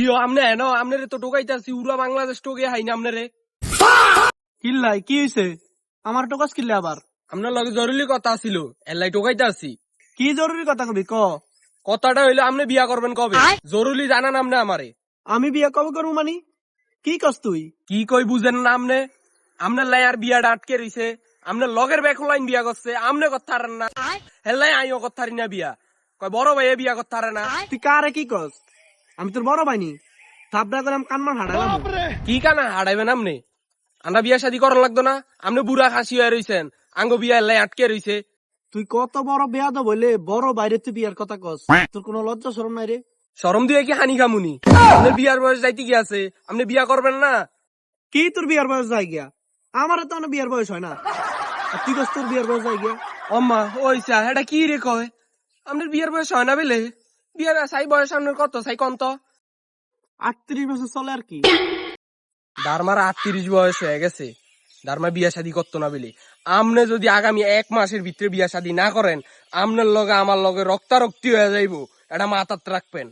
কিও আমনে এনো আমনে তো টোকাইতাছি উড়া বাংলাদেশ টোকে হাইনি আমনে রে। কিল্লাই কি হইছে? আমার টোকাস কিল্লে আবার? আপনার লগে জরুরি কথা ছিল এলাই টোকাইতাছি। কি জরুরি কথা কবি ক? কথাটা হইলো আমনে বিয়া করবেন কবে? জরুরি জানান আমনে আমারে। আমি বিয়া কবে করবো মানি? কি কস তুই? কি কই বুঝেন না আমনে? আমনে লাই আর বিয়াটা আটকে রইছে। আমনে লগের বেকো লাইন বিয়া করছে আমনে করতারেন না। হেলাই আইও করতারি না বিয়া। কয় বড় ভাইয়ে বিয়া করতারে না। তুই কারে কি কস? আমি তোর বড় ভাইনি। থাপড়া করে আমি কানমান হাঁটালাম। কি কানা হারাইবেন আমনে? আমরা বিয়া শাদী করার লাগতো না। আমনে বুড়া খাসি হয়ে রইছেন। আঙ্গো বিয়া লাই আটকে রইছে। তুই কত বড় বেয়াদ বলে বড় বাইরে তুই বিয়ার কথা কস? তোর কোনো লজ্জা শরম নাই রে? শরম দিয়ে কি হানি খামুনি? আপনার বিয়ার বয়স যাইতে কি আছে? আপনি বিয়া করবেন না? কি তোর বিয়ার বয়স যাই গিয়া? আমার তো বিয়ার বয়স হয় না। আর তুই কস তোর বিয়ার বয়স যাই গিয়া? অম্মা ওইসা এটা কি রে কয়? আপনার বিয়ার বয়স হয় না বেলে? বিয়ার সাই বয়স আপনার কত সাই কন্ত? 38 বছর চলে আর কি। দারমার 38 বয়স হয়ে গেছে। দারমা বিয়া শাদী করতো না বেলে। আমনে যদি আগামী 1 মাসের ভিতরে বিয়া শাদী না করেন, আমনের লগে আমার লগে রক্তারক্তি হয়ে যাইবো। এটা মাথাত রাখবেন।